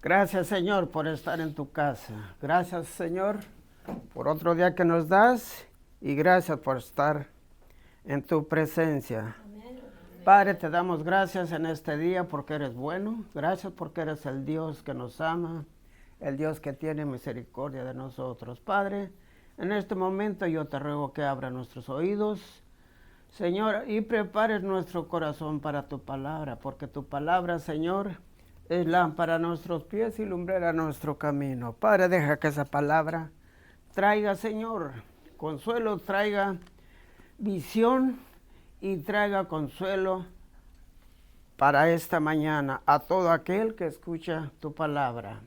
Gracias, Señor, por estar en tu casa. Gracias, Señor, por otro día que nos das y gracias por estar en tu presencia. Padre, te damos gracias en este día porque eres bueno. Gracias porque eres el Dios que nos ama, el Dios que tiene misericordia de nosotros. Padre, en este momento yo te ruego que abra nuestros oídos, Señor, y prepares nuestro corazón para tu palabra, porque tu palabra, Señor, es lámpara a nuestros pies y lumbrera a nuestro camino. Padre, deja que esa palabra traiga, Señor, consuelo, traiga visión y traiga consuelo para esta mañana a todo aquel que escucha tu palabra.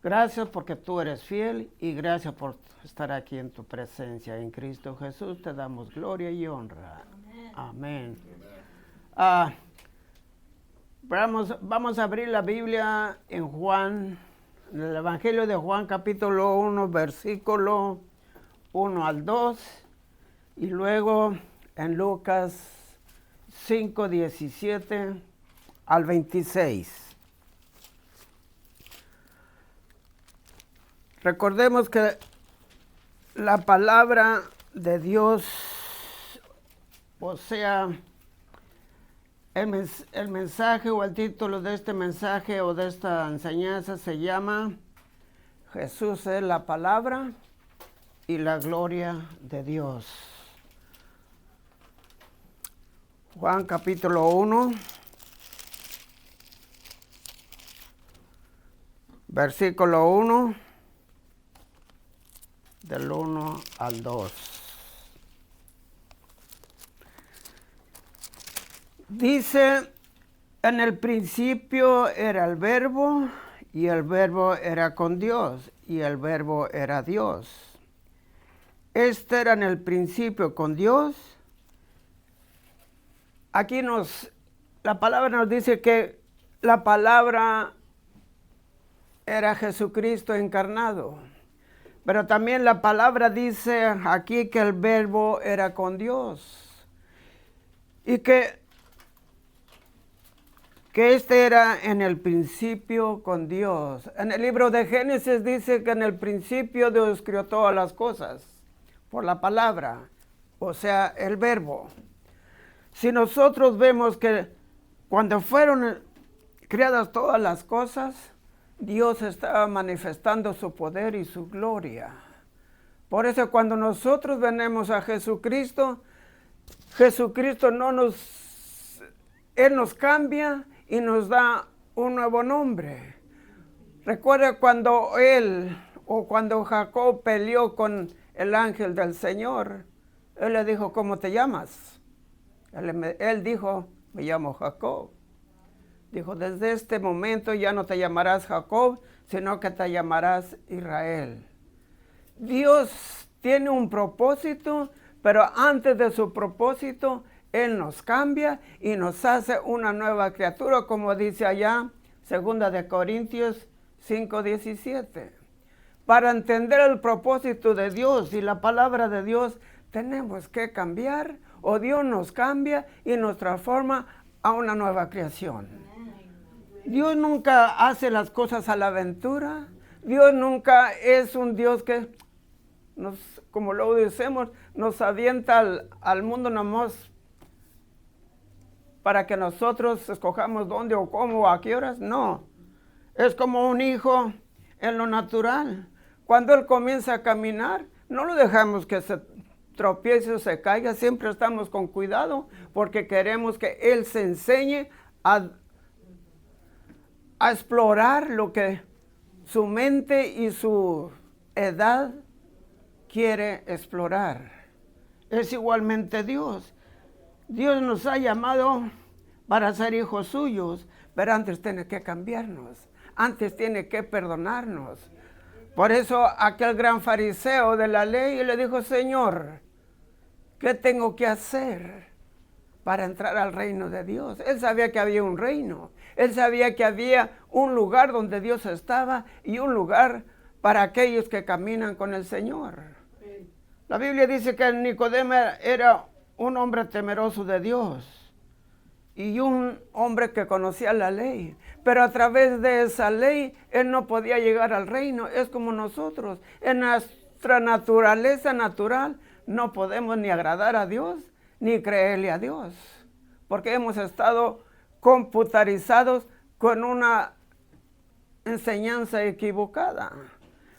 Gracias porque tú eres fiel y gracias por estar aquí en tu presencia. En Cristo Jesús te damos gloria y honra. Amén. Vamos a abrir la Biblia en Juan, en el Evangelio de Juan capítulo 1, versículo 1 al 2, y luego en Lucas 5, 17 al 26. Recordemos que la palabra de Dios, o sea, el mensaje o el título de este mensaje o de esta enseñanza se llama Jesús es la palabra y la gloria de Dios. Juan capítulo 1, versículo 1, del 1 al 2. Dice, en el principio era el verbo, y el verbo era con Dios, y el verbo era Dios. Este era en el principio con Dios. Aquí la palabra nos dice que la palabra era Jesucristo encarnado. Pero también la palabra dice aquí que el verbo era con Dios. Y que este era en el principio con Dios. En el libro de Génesis dice que en el principio Dios creó todas las cosas por la palabra, o sea, el verbo. Si nosotros vemos que cuando fueron creadas todas las cosas, Dios estaba manifestando su poder y su gloria. Por eso cuando nosotros venimos a Jesucristo, Jesucristo Él nos cambia y nos da un nuevo nombre. Recuerda cuando cuando Jacob peleó con el ángel del Señor, él le dijo, ¿cómo te llamas? Él dijo, me llamo Jacob. Dijo, desde este momento ya no te llamarás Jacob, sino que te llamarás Israel. Dios tiene un propósito, pero antes de su propósito, Él nos cambia y nos hace una nueva criatura, como dice allá, 2 de Corintios 5:17. Para entender el propósito de Dios y la palabra de Dios, tenemos que cambiar, o Dios nos cambia y nos transforma a una nueva creación. Dios nunca hace las cosas a la aventura. Dios nunca es un Dios que como lo decimos, nos avienta al mundo nomás para que nosotros escojamos dónde o cómo o a qué horas. No, es como un hijo en lo natural. Cuando él comienza a caminar, no lo dejamos que se tropiece o se caiga, siempre estamos con cuidado porque queremos que él se enseñe a explorar lo que su mente y su edad quiere explorar. Es igualmente Dios. Dios nos ha llamado para ser hijos suyos, pero antes tiene que cambiarnos, antes tiene que perdonarnos. Por eso aquel gran fariseo de la ley le dijo, Señor, ¿qué tengo que hacer para entrar al reino de Dios? Él sabía que había un reino, él sabía que había un lugar donde Dios estaba y un lugar para aquellos que caminan con el Señor. La Biblia dice que Nicodemo era un hombre temeroso de Dios y un hombre que conocía la ley, pero a través de esa ley él no podía llegar al reino. Es como nosotros, en nuestra naturaleza natural no podemos ni agradar a Dios ni creerle a Dios, porque hemos estado computarizados con una enseñanza equivocada.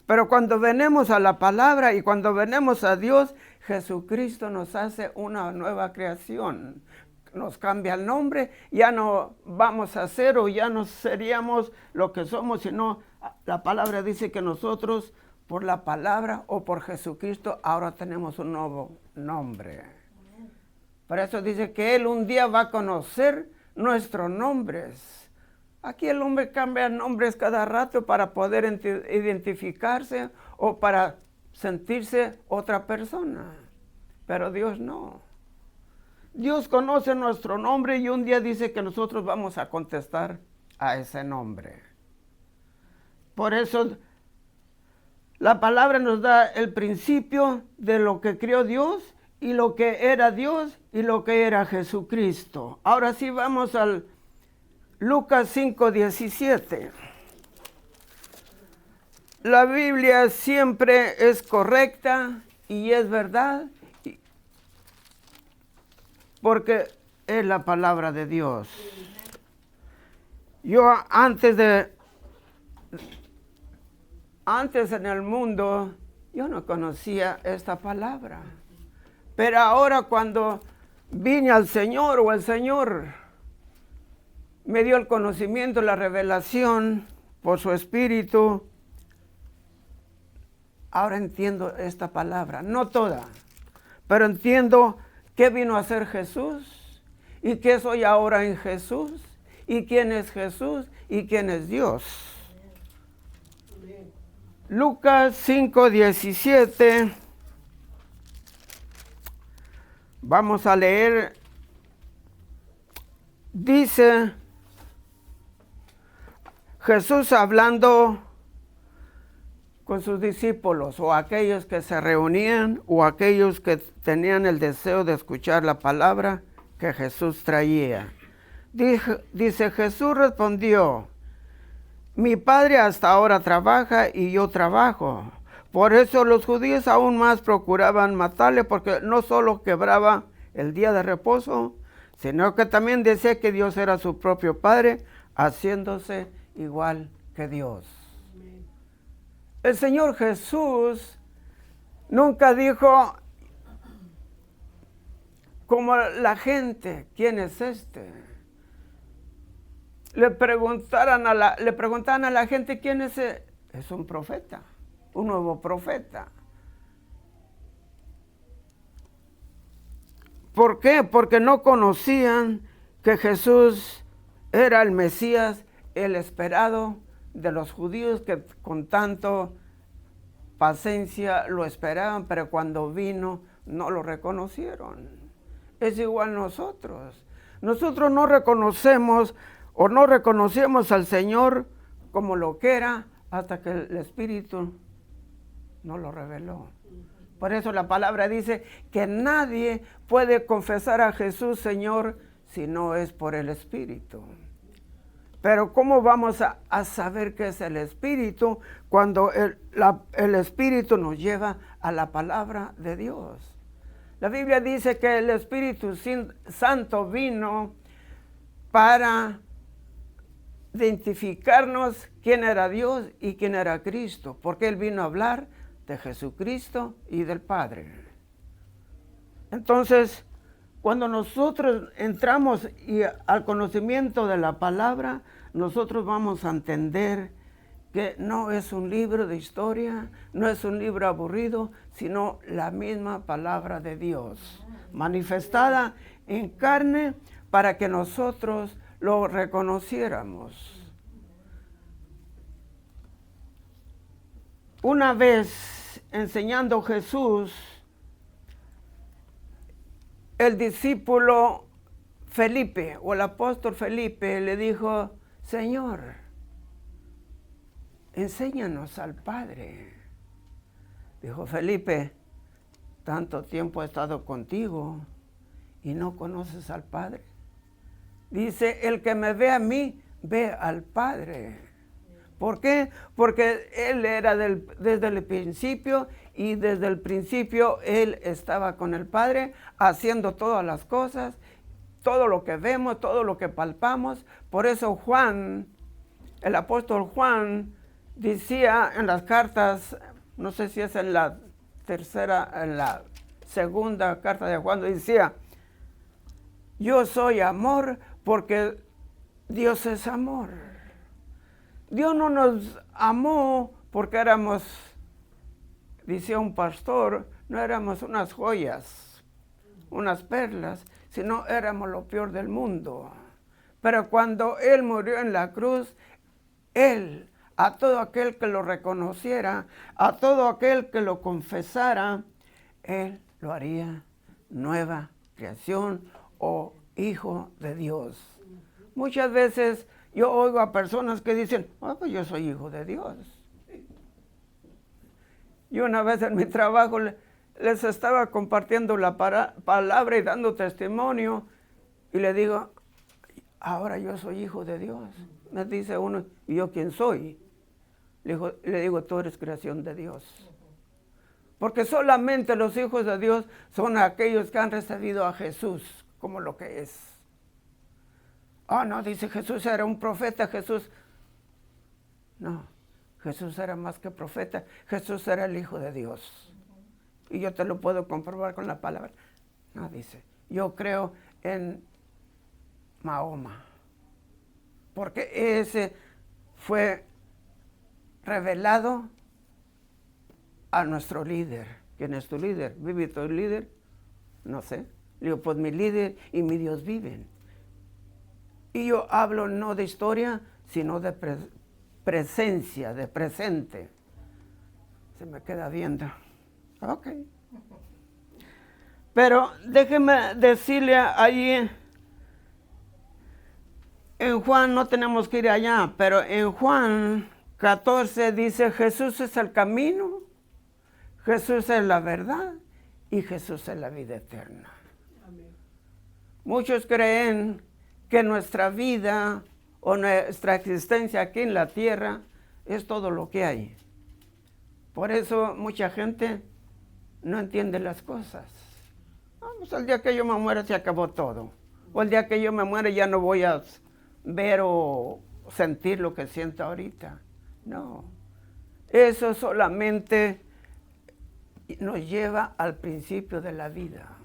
Pero cuando venimos a la palabra y cuando venimos a Dios, Jesucristo nos hace una nueva creación. Nos cambia el nombre, ya no vamos a ser o ya no seríamos lo que somos, sino la palabra dice que nosotros por la palabra o por Jesucristo ahora tenemos un nuevo nombre. Por eso dice que Él un día va a conocer nuestros nombres. Aquí el hombre cambia nombres cada rato para poder identificarse o para sentirse otra persona, pero Dios no. Dios conoce nuestro nombre y un día dice que nosotros vamos a contestar a ese nombre. Por eso la palabra nos da el principio de lo que creó Dios y lo que era Dios y lo que era Jesucristo. Ahora sí vamos al Lucas 5:17. La Biblia siempre es correcta y es verdad, porque es la palabra de Dios. Yo antes en el mundo, yo no conocía esta palabra. Pero ahora cuando vine al Señor o el Señor me dio el conocimiento, la revelación por su Espíritu, ahora entiendo esta palabra, no toda, pero entiendo qué vino a hacer Jesús y qué soy ahora en Jesús y quién es Jesús y quién es Dios. Lucas 5:17. Vamos a leer. Dice Jesús hablando con sus discípulos o aquellos que se reunían o aquellos que tenían el deseo de escuchar la palabra que Jesús traía. Dice Jesús respondió: mi Padre hasta ahora trabaja y yo trabajo. Por eso los judíos aún más procuraban matarle, porque no solo quebraba el día de reposo, sino que también decía que Dios era su propio Padre, haciéndose igual que Dios. El Señor Jesús nunca dijo como la gente, ¿quién es este? Le preguntaban a la gente, ¿quién es ese? Es un profeta, un nuevo profeta. ¿Por qué? Porque no conocían que Jesús era el Mesías, el esperado de los judíos, que con tanto paciencia lo esperaban, pero cuando vino no lo reconocieron. Es igual nosotros. Nosotros no reconocemos o no reconocemos al Señor como lo que era hasta que el Espíritu nos lo reveló. Por eso la palabra dice que nadie puede confesar a Jesús Señor si no es por el Espíritu. Pero ¿cómo vamos a saber qué es el Espíritu cuando el Espíritu nos lleva a la palabra de Dios? La Biblia dice que el Espíritu Santo vino para identificarnos quién era Dios y quién era Cristo, porque Él vino a hablar de Jesucristo y del Padre. Entonces, cuando nosotros entramos al conocimiento de la palabra, nosotros vamos a entender que no es un libro de historia, no es un libro aburrido, sino la misma palabra de Dios, manifestada en carne para que nosotros lo reconociéramos. Una vez enseñando Jesús, el discípulo Felipe o el apóstol Felipe le dijo: Señor, enséñanos al Padre. Dijo Felipe: tanto tiempo he estado contigo y no conoces al Padre. Dice, el que me ve a mí, ve al Padre. ¿Por qué? Porque Él era desde el principio, y desde el principio Él estaba con el Padre haciendo todas las cosas, todo lo que vemos, todo lo que palpamos. Por eso Juan, el apóstol Juan, decía en las cartas, no sé si es en la segunda carta de Juan, decía, yo soy amor porque Dios es amor. Dios no nos amó porque éramos, decía un pastor, no éramos unas joyas, unas perlas, sino éramos lo peor del mundo. Pero cuando Él murió en la cruz, Él, a todo aquel que lo reconociera, a todo aquel que lo confesara, Él lo haría nueva creación o hijo de Dios. Muchas veces yo oigo a personas que dicen, pues yo soy hijo de Dios. Yo una vez en mi trabajo les estaba compartiendo la palabra y dando testimonio, y le digo, ahora yo soy hijo de Dios. Me dice uno, ¿y yo quién soy? Le digo, tú eres creación de Dios. Porque solamente los hijos de Dios son aquellos que han recibido a Jesús como lo que es. No, dice Jesús era un profeta, Jesús. No, Jesús era más que profeta, Jesús era el Hijo de Dios. Y yo te lo puedo comprobar con la palabra. No, dice, yo creo en Mahoma, porque ese fue revelado a nuestro líder. ¿Quién es tu líder? ¿Vive tu líder? No sé. Le digo, pues mi líder y mi Dios viven. Y yo hablo no de historia, sino de presencia, de presente. Se me queda viendo. Ok. Pero déjeme decirle ahí, en Juan, no tenemos que ir allá, pero en Juan 14 dice, Jesús es el camino, Jesús es la verdad y Jesús es la vida eterna. Amén. Muchos creen que nuestra vida o nuestra existencia aquí en la tierra es todo lo que hay. Por eso mucha gente no entiende las cosas. Pues el día que yo me muera se acabó todo. O el día que yo me muera ya no voy a ver o sentir lo que siento ahorita. No. Eso solamente nos lleva al principio de la vida,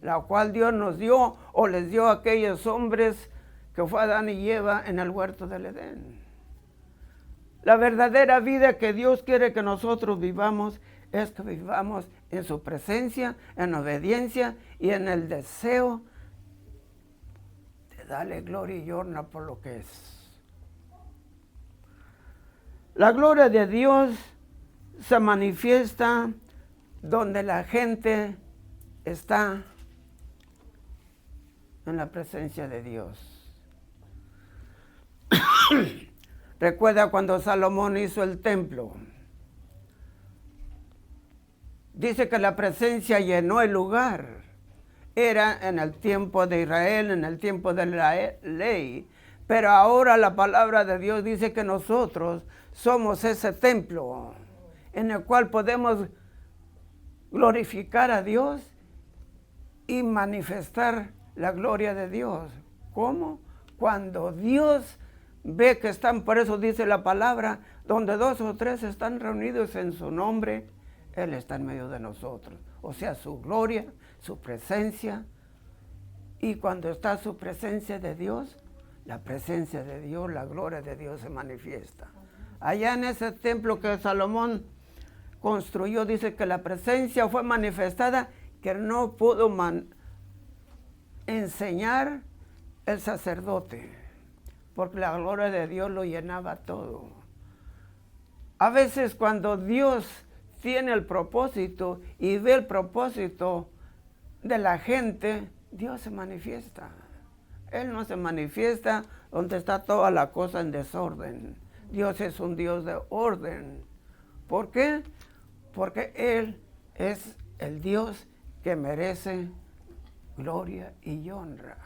la cual Dios nos dio o les dio a aquellos hombres que fue Adán y Eva en el huerto del Edén. La verdadera vida que Dios quiere que nosotros vivamos es que vivamos en su presencia, en obediencia y en el deseo de darle gloria y honra por lo que es. La gloria de Dios se manifiesta donde la gente está en la presencia de Dios. Recuerda cuando Salomón hizo el templo. Dice que la presencia llenó el lugar. Era en el tiempo de Israel, en el tiempo de la ley. Pero ahora la palabra de Dios dice que nosotros somos ese templo en el cual podemos glorificar a Dios y manifestar la gloria de Dios. ¿Cómo? Cuando Dios ve que están, por eso dice la palabra, donde 2 o 3 están reunidos en su nombre, Él está en medio de nosotros. O sea, su gloria, su presencia. Y cuando está su presencia de Dios, la presencia de Dios, la gloria de Dios se manifiesta. Allá en ese templo que Salomón construyó, dice que la presencia fue manifestada, que no pudo enseñar el sacerdote, porque la gloria de Dios lo llenaba todo. A veces cuando Dios tiene el propósito y ve el propósito de la gente, Dios se manifiesta. Él no se manifiesta donde está toda la cosa en desorden. Dios es un Dios de orden. ¿Por qué? Porque Él es el Dios que merece gloria y honra.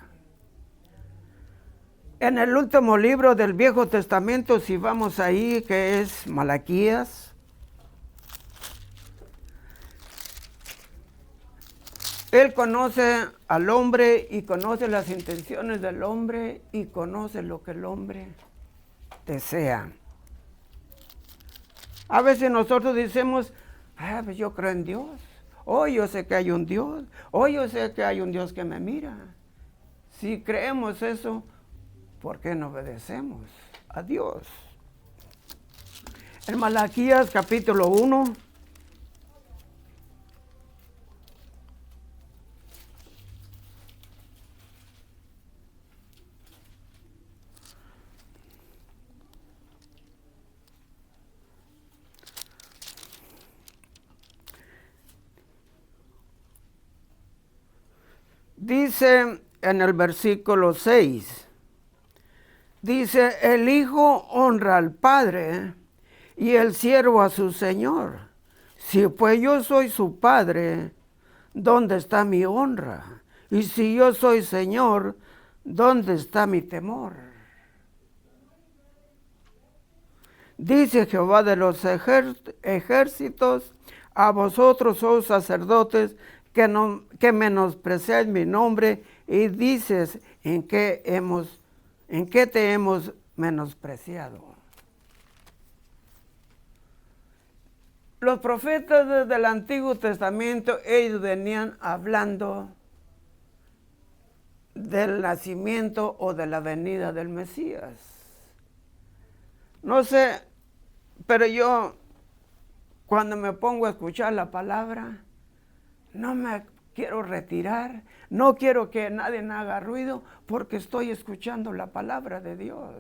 En el último libro del Viejo Testamento, si vamos ahí, que es Malaquías, Él conoce al hombre y conoce las intenciones del hombre y conoce lo que el hombre desea. A veces nosotros decimos, pues yo creo en Dios, yo sé que hay un Dios, yo sé que hay un Dios que me mira. Si creemos eso, ¿por qué no obedecemos a Dios? En Malaquías capítulo 1, dice en el versículo 6, dice, el hijo honra al padre y el siervo a su señor. Si pues yo soy su padre, ¿dónde está mi honra? Y si yo soy señor, ¿dónde está mi temor? Dice Jehová de los ejércitos, a vosotros, oh sacerdotes, que menospreciáis mi nombre, y dices, ¿en qué te hemos menospreciado? Los profetas desde el Antiguo Testamento, ellos venían hablando del nacimiento o de la venida del Mesías. No sé, pero yo cuando me pongo a escuchar la palabra, no me quiero retirar, no quiero que nadie haga ruido, porque estoy escuchando la palabra de Dios.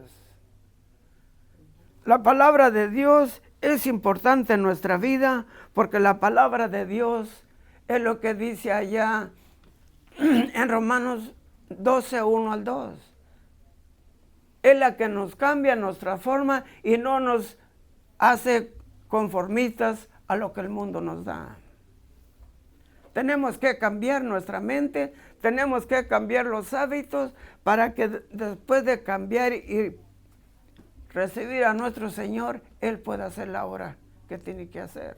La palabra de Dios es importante en nuestra vida, porque la palabra de Dios es lo que dice allá en Romanos 12, 1 al 2. Es la que nos cambia, nos transforma y no nos hace conformistas a lo que el mundo nos da. Tenemos que cambiar nuestra mente, tenemos que cambiar los hábitos para que después de cambiar y recibir a nuestro Señor, Él pueda hacer la obra que tiene que hacer.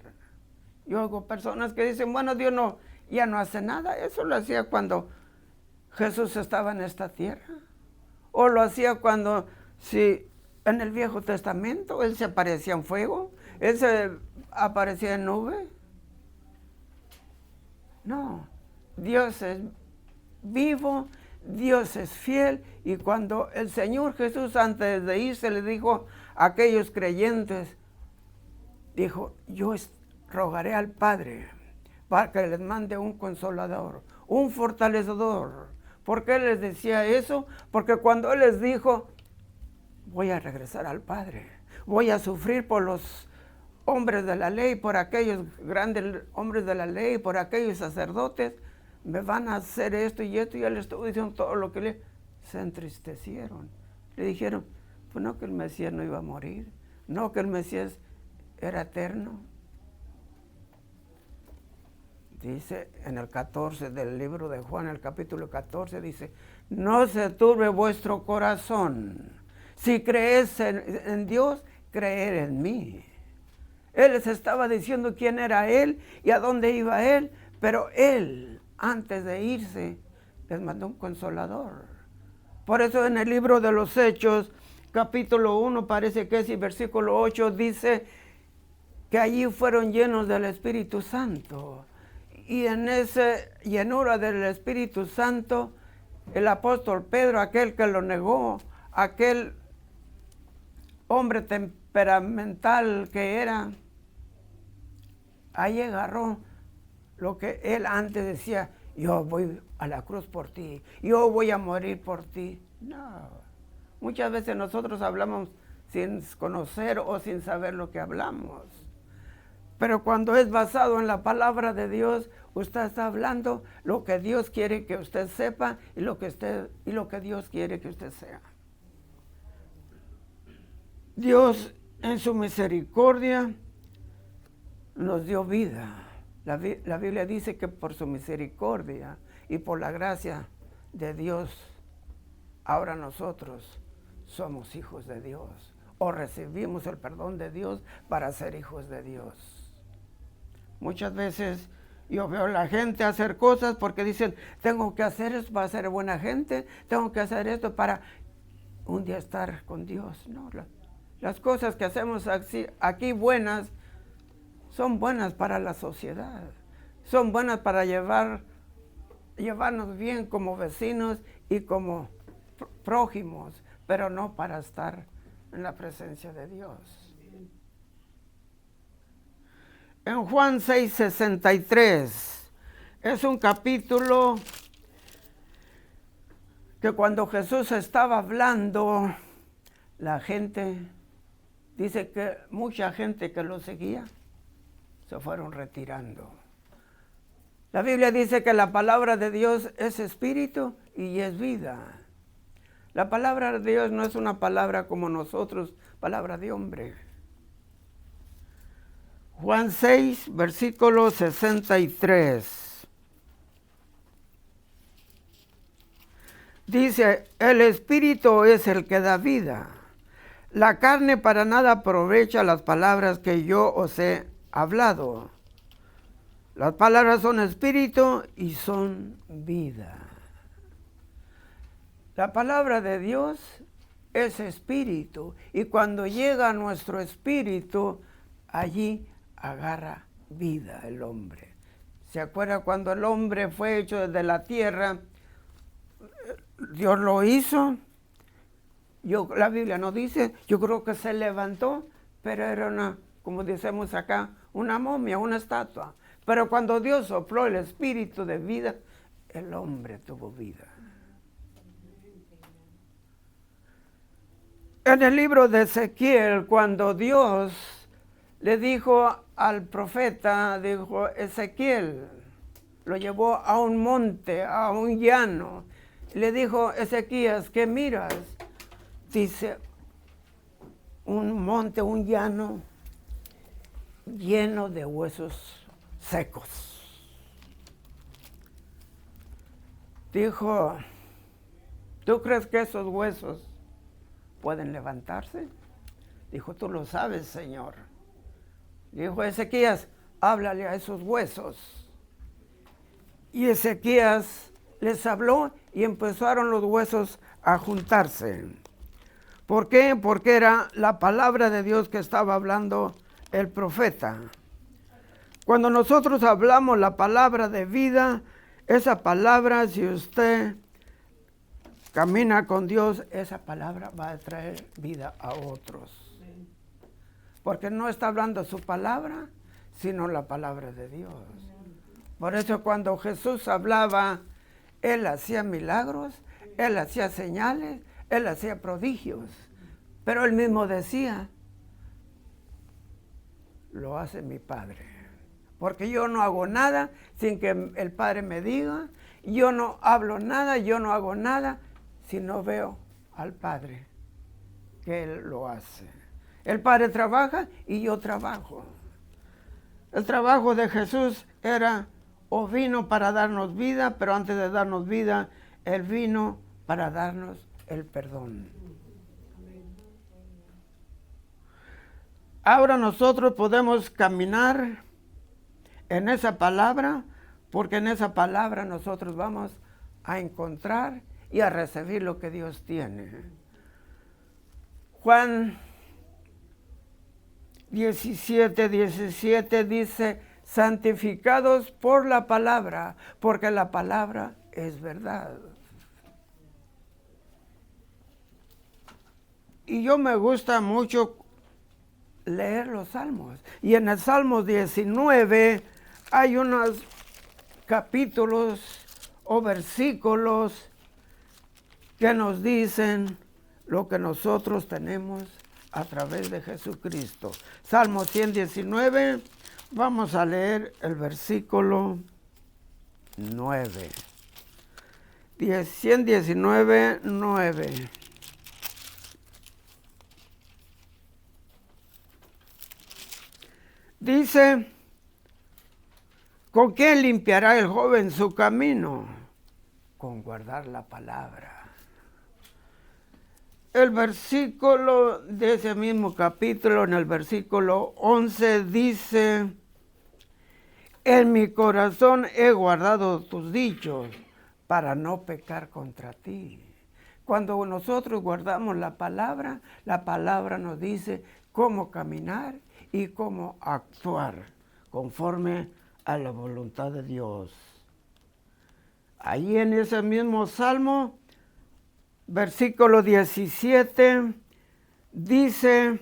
Yo oigo personas que dicen, bueno, Dios ya no hace nada. Eso lo hacía cuando Jesús estaba en esta tierra. O lo hacía cuando, en el Viejo Testamento, Él se aparecía en fuego, Él se aparecía en nube. No, Dios es vivo, Dios es fiel, y cuando el Señor Jesús antes de irse le dijo a aquellos creyentes, dijo, yo rogaré al Padre para que les mande un consolador, un fortalecedor. ¿Por qué les decía eso? Porque cuando Él les dijo, voy a regresar al Padre, voy a sufrir por los hombres de la ley, por aquellos grandes hombres de la ley, por aquellos sacerdotes, me van a hacer esto y esto, y Él estuvo diciendo todo lo que se entristecieron. Le dijeron, pues no, que el Mesías no iba a morir, no, que el Mesías era eterno. Dice en el 14 del libro de Juan, el capítulo 14, dice, no se turbe vuestro corazón. Si crees en Dios, creer en mí. Él les estaba diciendo quién era Él y a dónde iba Él, pero Él, antes de irse, les mandó un consolador. Por eso en el libro de los Hechos, capítulo 1, parece que es, y versículo 8, dice que allí fueron llenos del Espíritu Santo. Y en esa llenura del Espíritu Santo, el apóstol Pedro, aquel que lo negó, aquel hombre temperamental que era, ahí agarró lo que él antes decía, yo voy a la cruz por ti, yo voy a morir por ti. No, muchas veces nosotros hablamos sin conocer o sin saber lo que hablamos. Pero cuando es basado en la palabra de Dios, usted está hablando lo que Dios quiere que usted sepa y lo que Dios quiere que usted sea. Dios en su misericordia nos dio vida. La Biblia dice que por su misericordia y por la gracia de Dios, ahora nosotros somos hijos de Dios o recibimos el perdón de Dios para ser hijos de Dios. Muchas veces yo veo a la gente hacer cosas porque dicen, tengo que hacer esto para ser buena gente, tengo que hacer esto para un día estar con Dios. No, las cosas que hacemos aquí buenas son buenas para la sociedad, son buenas para llevarnos bien como vecinos y como prójimos, pero no para estar en la presencia de Dios. En Juan 6:63 es un capítulo que cuando Jesús estaba hablando, la gente, dice que mucha gente que lo seguía se fueron retirando. La Biblia dice que la palabra de Dios es espíritu y es vida. La palabra de Dios no es una palabra como nosotros, palabra de hombre. Juan 6, versículo 63. Dice, el espíritu es el que da vida. La carne para nada aprovecha las palabras que yo os he hablado. Las palabras son espíritu y son vida. La palabra de Dios es espíritu y cuando llega a nuestro espíritu, allí agarra vida el hombre. ¿Se acuerda cuando el hombre fue hecho desde la tierra? Dios lo hizo. La Biblia no dice, yo creo que se levantó, pero era una, como decimos acá, una momia, una estatua. Pero cuando Dios sopló el espíritu de vida, el hombre tuvo vida. En el libro de Ezequiel, cuando Dios le dijo al profeta, dijo, Ezequiel, lo llevó a un monte, a un llano, y le dijo, Ezequías, ¿qué miras? Dice, un monte, un llano lleno de huesos secos. Dijo, ¿tú crees que esos huesos pueden levantarse? Dijo, tú lo sabes, Señor. Dijo Ezequías, háblale a esos huesos. Y Ezequías les habló y empezaron los huesos a juntarse. ¿Por qué? Porque era la palabra de Dios que estaba hablando el profeta. Cuando nosotros hablamos la palabra de vida, esa palabra, si usted camina con Dios, esa palabra va a traer vida a otros. Porque no está hablando su palabra, sino la palabra de Dios. Por eso cuando Jesús hablaba, Él hacía milagros, Él hacía señales, Él hacía prodigios. Pero Él mismo decía, lo hace mi Padre. Porque yo no hago nada sin que el Padre me diga, yo no hablo nada, yo no hago nada, si no veo al Padre, que Él lo hace. El Padre trabaja y yo trabajo. El trabajo de Jesús era o vino para darnos vida, pero antes de darnos vida, Él vino para darnos el perdón. Ahora nosotros podemos caminar en esa palabra, porque en esa palabra nosotros vamos a encontrar y a recibir lo que Dios tiene. Juan 17:17 dice, santificados por la palabra, porque la palabra es verdad. Y yo me gusta mucho leer los salmos. Y en el Salmo 19 hay unos capítulos o versículos que nos dicen lo que nosotros tenemos a través de Jesucristo. Salmo 119, vamos a leer el versículo 9. 119, 9. Dice, ¿con qué limpiará el joven su camino? Con guardar la palabra. el versículo de ese mismo capítulo, en el versículo 11, dice: en mi corazón he guardado tus dichos para no pecar contra ti. Cuando nosotros guardamos la palabra nos dice cómo caminar y cómo actuar conforme a la voluntad de Dios. Ahí en ese mismo Salmo, versículo 17, dice: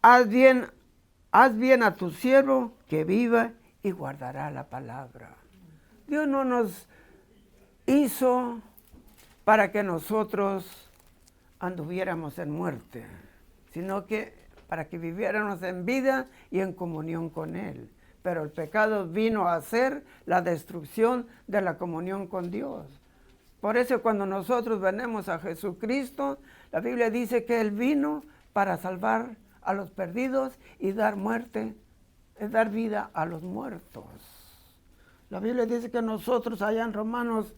haz bien a tu siervo que viva y guardará la palabra. Dios no nos hizo para que nosotros anduviéramos en muerte, sino que para que viviéramos en vida y en comunión con Él. Pero el pecado vino a hacer la destrucción de la comunión con Dios. Por eso cuando nosotros venimos a Jesucristo, la Biblia dice que Él vino para salvar a los perdidos y dar vida a los muertos. La Biblia dice que nosotros allá en Romanos,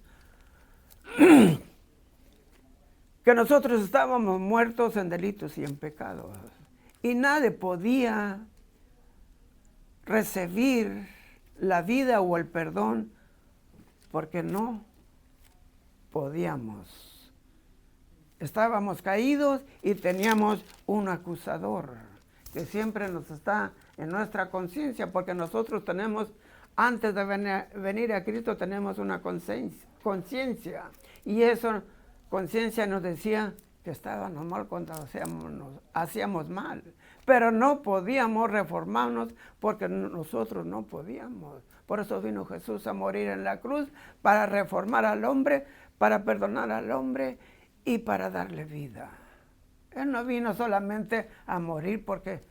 que nosotros estábamos muertos en delitos y en pecados. Y nadie podía recibir la vida o el perdón porque no podíamos. Estábamos caídos y teníamos un acusador que siempre nos está en nuestra conciencia, porque nosotros tenemos, antes de venir a Cristo, tenemos una conciencia. Y esa conciencia nos decía que estábamos mal cuando hacíamos mal. Pero no podíamos reformarnos porque nosotros no podíamos. Por eso vino Jesús a morir en la cruz, para reformar al hombre, para perdonar al hombre y para darle vida. Él no vino solamente a morir porque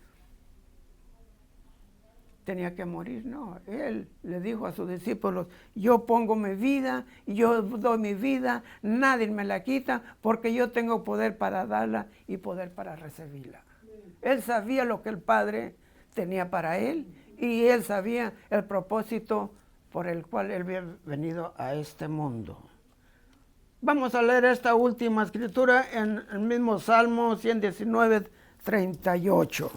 tenía que morir, no. Él le dijo a sus discípulos: yo pongo mi vida, yo doy mi vida, nadie me la quita, porque yo tengo poder para darla y poder para recibirla. Él sabía lo que el Padre tenía para él y él sabía el propósito por el cual él había venido a este mundo. Vamos a leer esta última escritura en el mismo Salmo 119, 38.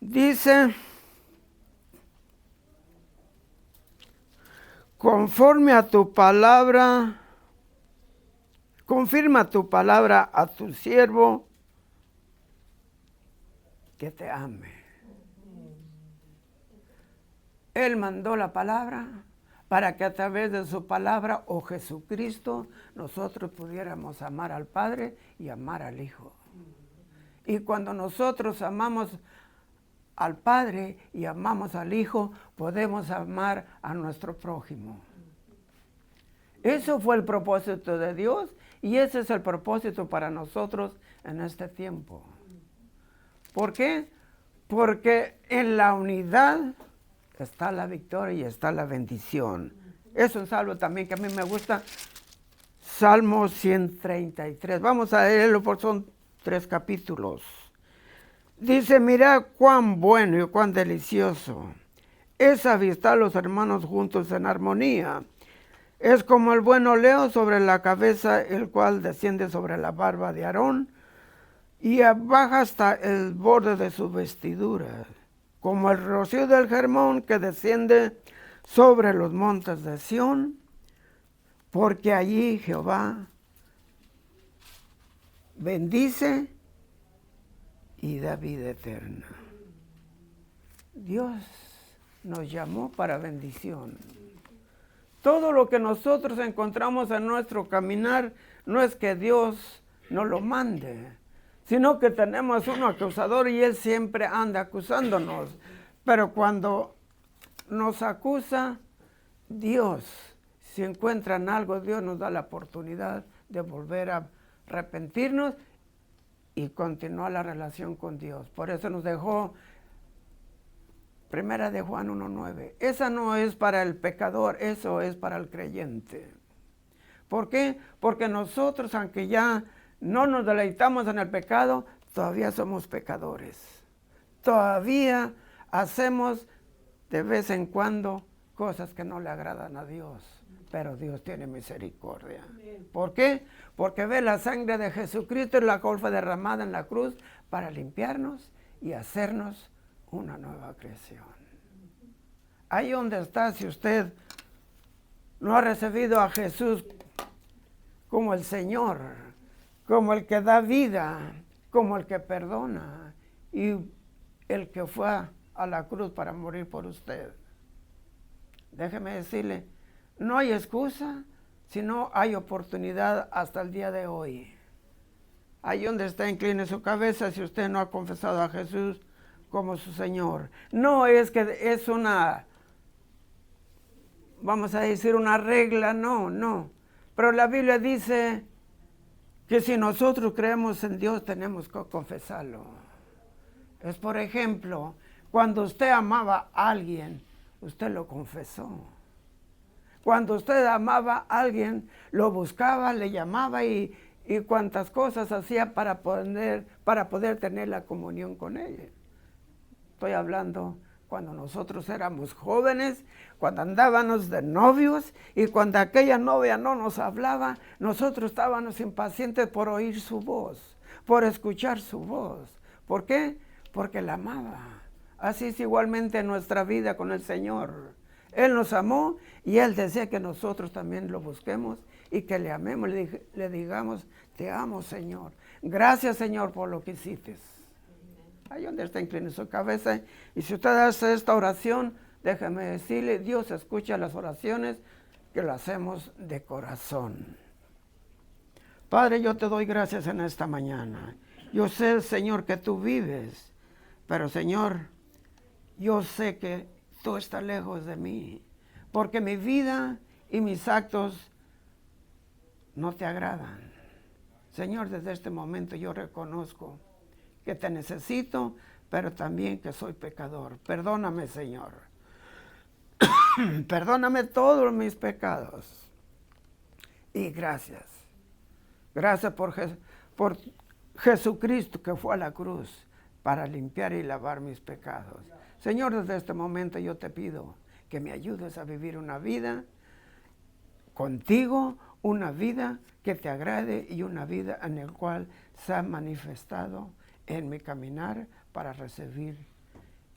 Dice: conforme a tu palabra, confirma tu palabra a tu siervo que te ame. Él mandó la palabra para que a través de su palabra, o Jesucristo, nosotros pudiéramos amar al Padre y amar al Hijo. Y cuando nosotros amamos al Padre y amamos al Hijo, podemos amar a nuestro prójimo. Eso fue el propósito de Dios y ese es el propósito para nosotros en este tiempo. ¿Por qué? Porque en la unidad está la victoria y está la bendición. Es un salmo también que a mí me gusta, Salmo 133. Vamos a leerlo porque son 3 capítulos. Dice: mira cuán bueno y cuán delicioso es avistar a los hermanos juntos en armonía. Es como el buen oleo sobre la cabeza, el cual desciende sobre la barba de Aarón y baja hasta el borde de sus vestiduras, como el rocío del Hermón que desciende sobre los montes de Sión, porque allí Jehová bendice y da vida eterna. Dios nos llamó para bendición. Todo lo que nosotros encontramos en nuestro caminar no es que Dios nos lo mande, sino que tenemos un acusador y Él siempre anda acusándonos. Pero cuando nos acusa, Dios, si encuentran algo, Dios nos da la oportunidad de volver a arrepentirnos y continuar la relación con Dios. Por eso nos dejó Primera de Juan 1:9. Esa no es para el pecador, eso es para el creyente. ¿Por qué? Porque nosotros, aunque ya no nos deleitamos en el pecado, todavía somos pecadores. Todavía hacemos de vez en cuando cosas que no le agradan a Dios. pero Dios tiene misericordia. ¿Por qué? Porque ve la sangre de Jesucristo, la cual fue derramada en la cruz para limpiarnos y hacernos una nueva creación. Ahí donde está, si usted no ha recibido a Jesús como el Señor, como el que da vida, como el que perdona y el que fue a la cruz para morir por usted. Déjeme decirle, no hay excusa, sino hay oportunidad hasta el día de hoy. Ahí donde está, incline su cabeza si usted no ha confesado a Jesús como su Señor. No es que es una, vamos a decir, una regla, no. Pero la Biblia dice que si nosotros creemos en Dios tenemos que confesarlo. Es por ejemplo, cuando usted amaba a alguien, usted lo confesó. Cuando usted amaba a alguien, lo buscaba, le llamaba y cuantas cosas hacía para poder tener la comunión con ella. Estoy hablando cuando nosotros éramos jóvenes, cuando andábamos de novios y cuando aquella novia no nos hablaba, nosotros estábamos impacientes por oír su voz, por escuchar su voz. ¿Por qué? Porque la amaba. Así es igualmente nuestra vida con el Señor. Él nos amó y Él desea que nosotros también lo busquemos y que le amemos, le digamos, te amo, Señor. Gracias, Señor, por lo que hiciste. Ahí donde está, incline su cabeza. Y si usted hace esta oración, déjeme decirle, Dios escucha las oraciones que las hacemos de corazón. Padre, yo te doy gracias en esta mañana. Yo sé, Señor, que tú vives, pero, Señor, yo sé que tú estás lejos de mí, porque mi vida y mis actos no te agradan. Señor, desde este momento yo reconozco que te necesito, pero también que soy pecador. Perdóname, Señor. Perdóname todos mis pecados. Y gracias. Gracias por Jesucristo que fue a la cruz para limpiar y lavar mis pecados. Señor, desde este momento yo te pido que me ayudes a vivir una vida contigo, una vida que te agrade y una vida en la cual se ha manifestado en mi caminar para recibir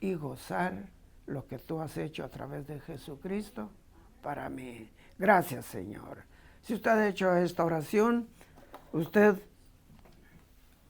y gozar lo que tú has hecho a través de Jesucristo para mí. Gracias, Señor. Si usted ha hecho esta oración, usted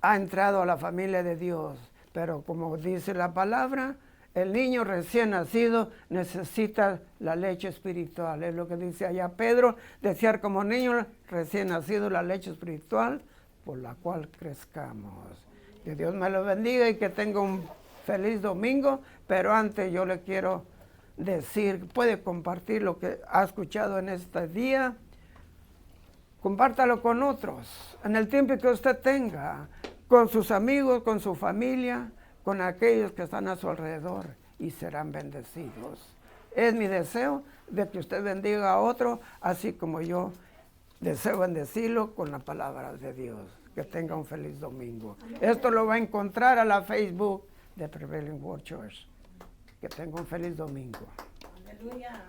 ha entrado a la familia de Dios, pero como dice la palabra, el niño recién nacido necesita la leche espiritual. Es lo que dice allá Pedro, desear como niño recién nacido la leche espiritual por la cual crezcamos. Que Dios me lo bendiga y que tenga un feliz domingo, pero antes yo le quiero decir, puede compartir lo que ha escuchado en este día, compártalo con otros, en el tiempo que usted tenga, con sus amigos, con su familia, con aquellos que están a su alrededor y serán bendecidos. Es mi deseo de que usted bendiga a otro, así como yo deseo bendecirlo con la palabra de Dios. Que tenga un feliz domingo. Esto lo va a encontrar a la Facebook de Prevailing Word Church. Que tenga un feliz domingo. Aleluya.